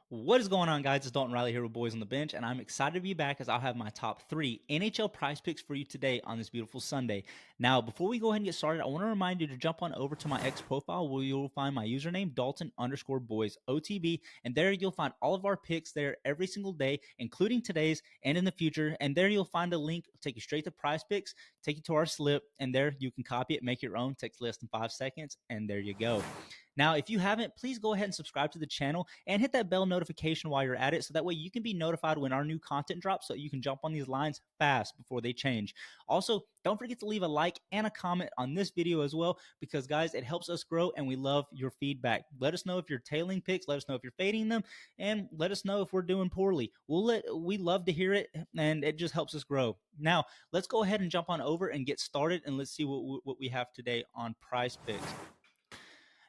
What is going on, guys? It's Dalton Riley here with Boys on the Bench, and I'm excited to be back as I'll have my top 3 NHL prize picks for you today on this beautiful Sunday. Now, before we go ahead and get started, I want to remind you to jump on over to my X profile where you'll find my username, Dalton_Boys OTB, and there you'll find all of our picks there every single day, including today's and in the future. And there you'll find a link, take you straight to prize picks, take you to our slip, and there you can copy it, make your own, takes less than 5 seconds, and there you go. Now, if you haven't, please go ahead and subscribe to the channel and hit that bell notification while you're at it so that way you can be notified when our new content drops so you can jump on these lines fast before they change. Also, don't forget to leave a like and a comment on this video as well because, guys, it helps us grow and we love your feedback. Let us know if you're tailing picks, let us know if you're fading them, and let us know if we're doing poorly. We love to hear it, and it just helps us grow. Now, let's go ahead and jump on over and get started, and let's see what we have today on PrizePicks.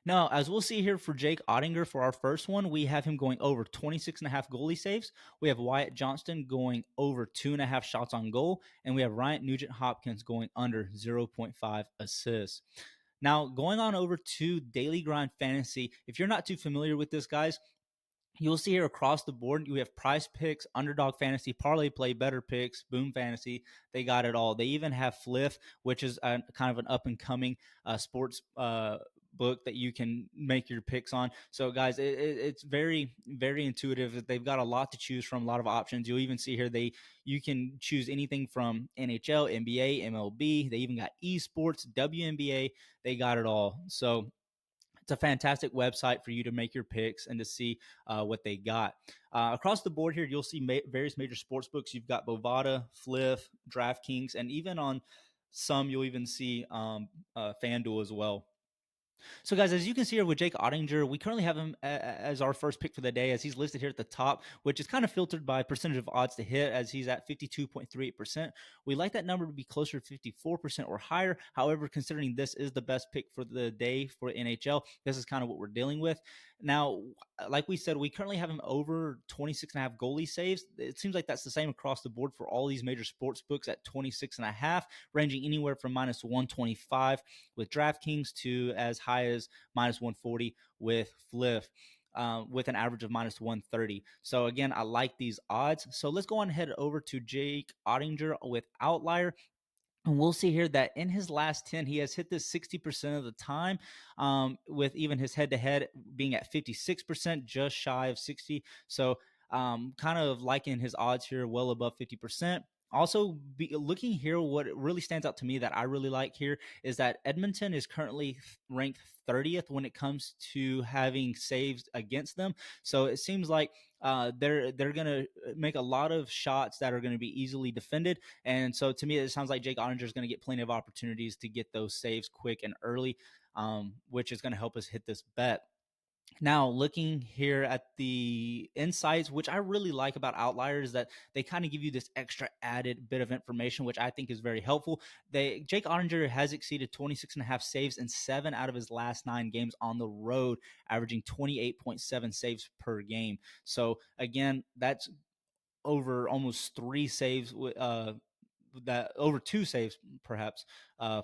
Now, as we'll see here for Jake Ottinger for our first one, we have him going over 26.5 goalie saves. We have Wyatt Johnston going over 2.5 shots on goal. And we have Ryan Nugent-Hopkins going under 0.5 assists. Now, going on over to Daily Grind Fantasy, if you're not too familiar with this, guys, you'll see here across the board, you have PrizePicks, Underdog Fantasy, Parlay Play, Better Picks, Boom Fantasy. They got it all. They even have Fliff, which is kind of an up-and-coming sports book that you can make your picks on. So, guys, it's very, very intuitive. They've got a lot to choose from, a lot of options. You'll even see here you can choose anything from NHL, NBA, MLB. They even got esports, WNBA. They got it all. So it's a fantastic website for you to make your picks and to see what they got. Across the board here, you'll see various major sports books. You've got Bovada, Fliff, DraftKings, and even on some, you'll even see FanDuel as well. So, guys, as you can see here with Jake Ottinger, we currently have him as our first pick for the day, as he's listed here at the top, which is kind of filtered by percentage of odds to hit, as he's at 52.38%. We like that number to be closer to 54% or higher. However, considering this is the best pick for the day for NHL, this is kind of what we're dealing with. Now, like we said, we currently have him over 26.5 goalie saves. It seems like that's the same across the board for all these major sports books at 26.5, ranging anywhere from minus 125 with DraftKings to as high as minus 140 with Fliff. With an average of minus 130. So again, I like these odds. So let's go on and head over to Jake Ottinger with Outlier. And we'll see here that in his last 10, he has hit this 60% of the time, with even his head-to-head being at 56%, just shy of 60. So kind of liking his odds here well above 50%. Also, looking here, what really stands out to me that I really like here is that Edmonton is currently ranked 30th when it comes to having saves against them. So it seems like they're going to make a lot of shots that are going to be easily defended. And so to me, it sounds like Jake Ottinger is going to get plenty of opportunities to get those saves quick and early, which is going to help us hit this bet. Now, looking here at the insights, which I really like about Outliers, that they kind of give you this extra added bit of information, which I think is very helpful. Jake Ottinger has exceeded 26.5 saves in 7 out of his last 9 games on the road, averaging 28.7 saves per game. So again, that's over almost 3 saves that over 2 saves perhaps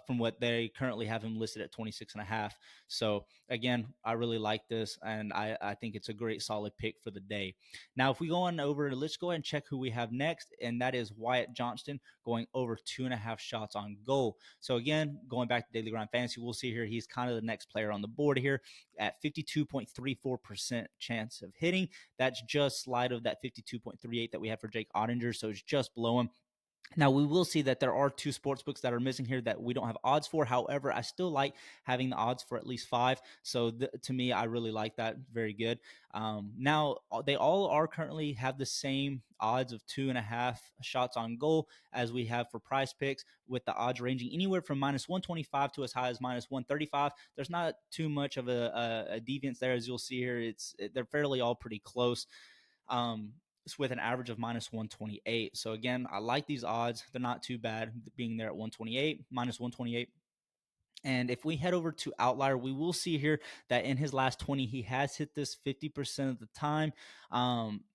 from what they currently have him listed at 26.5. So again, I really like this, and I think it's a great solid pick for the day. Now, if we go on over, let's go ahead and check who we have next, and that is Wyatt Johnston going over 2.5 shots on goal. So again, going back to Daily Grind Fantasy, we'll see here he's kind of the next player on the board here at 52.34% chance of hitting. That's just slide of that 52.38 that we have for Jake Ottinger, so it's just below him. Now, we will see that there are 2 sports books that are missing here that we don't have odds for. However, I still like having the odds for at least 5. So to me, I really like that. Very good. Now, they all are currently have the same odds of 2.5 shots on goal as we have for PrizePicks, with the odds ranging anywhere from minus 125 to as high as minus 135. There's not too much of a deviance there, as you'll see here. They're fairly all pretty close. With an average of minus 128. So again, I like these odds. They're not too bad being there at 128, minus 128. And if we head over to Outlier, we will see here that in his last 20, he has hit this 50% of the time.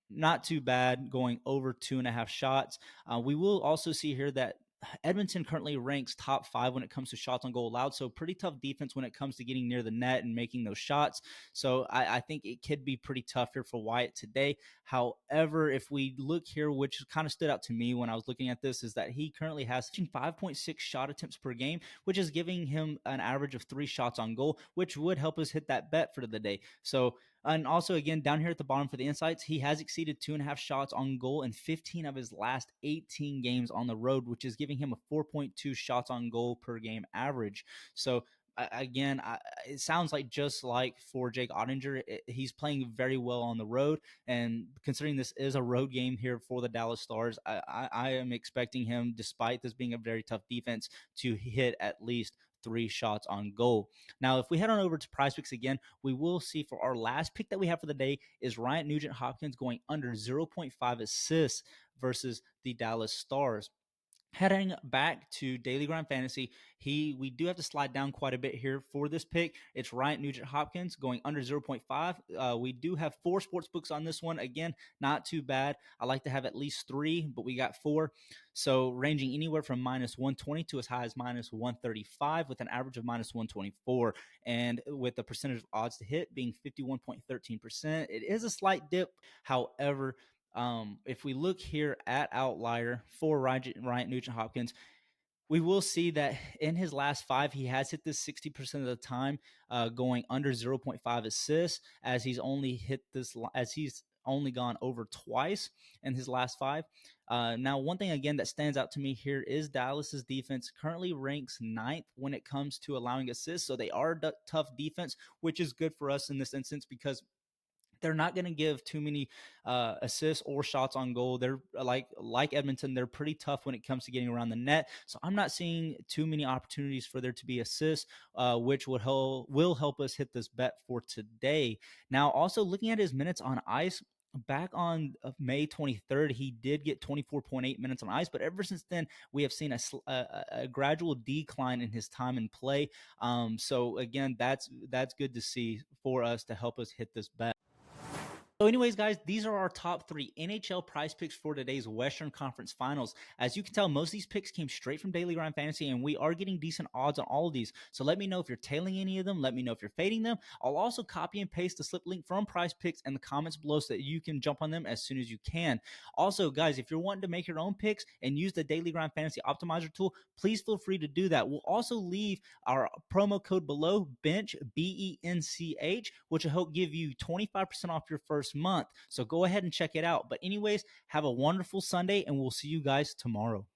Not too bad, going over 2.5 shots. We will also see here that Edmonton currently ranks top 5 when it comes to shots on goal allowed. So pretty tough defense when it comes to getting near the net and making those shots. So I think it could be pretty tough here for Wyatt today. However, if we look here, which kind of stood out to me when I was looking at this, is that he currently has 5.6 shot attempts per game, which is giving him an average of 3 shots on goal, which would help us hit that bet for the day. So and also, again, down here at the bottom for the insights, he has exceeded 2.5 shots on goal in 15 of his last 18 games on the road, which is giving him a 4.2 shots on goal per game average. So, again, it sounds like just like for Jake Ottinger, he's playing very well on the road. And considering this is a road game here for the Dallas Stars, I am expecting him, despite this being a very tough defense, to hit at least 3 shots on goal. Now, if we head on over to PrizePicks again, we will see for our last pick that we have for the day is Ryan Nugent Hopkins going under 0.5 assists versus the Dallas Stars. Heading back to Daily Grind Fantasy, we do have to slide down quite a bit here for this pick. It's Ryan Nugent Hopkins going under 0.5. We do have 4 sports books on this one. Again, not too bad. I like to have at least 3, but we got 4. So ranging anywhere from minus 120 to as high as minus 135 with an average of minus 124. And with the percentage of odds to hit being 51.13%, it is a slight dip. However, if we look here at Outlier for Ryan Nugent Hopkins, we will see that in his last 5, he has hit this 60% of the time, going under 0.5 assists, as he's only gone over twice in his last 5. Now, one thing again that stands out to me here is Dallas's defense currently ranks 9th when it comes to allowing assists. So they are a tough defense, which is good for us in this instance because they're not going to give too many assists or shots on goal. They're like Edmonton. They're pretty tough when it comes to getting around the net. So I'm not seeing too many opportunities for there to be assists, which will help us hit this bet for today. Now, also looking at his minutes on ice, back on May 23rd, he did get 24.8 minutes on ice, but ever since then, we have seen a gradual decline in his time in play. So again, that's good to see for us to help us hit this bet. So anyways, guys, these are our top 3 NHL prize picks for today's Western Conference Finals. As you can tell, most of these picks came straight from Daily Grind Fantasy, and we are getting decent odds on all of these. So let me know if you're tailing any of them. Let me know if you're fading them. I'll also copy and paste the slip link from Prize Picks in the comments below so that you can jump on them as soon as you can. Also, guys, if you're wanting to make your own picks and use the Daily Grind Fantasy Optimizer tool, please feel free to do that. We'll also leave our promo code below, BENCH, BENCH, which will help give you 25% off your first month. So go ahead and check it out. But anyways, have a wonderful Sunday, and we'll see you guys tomorrow.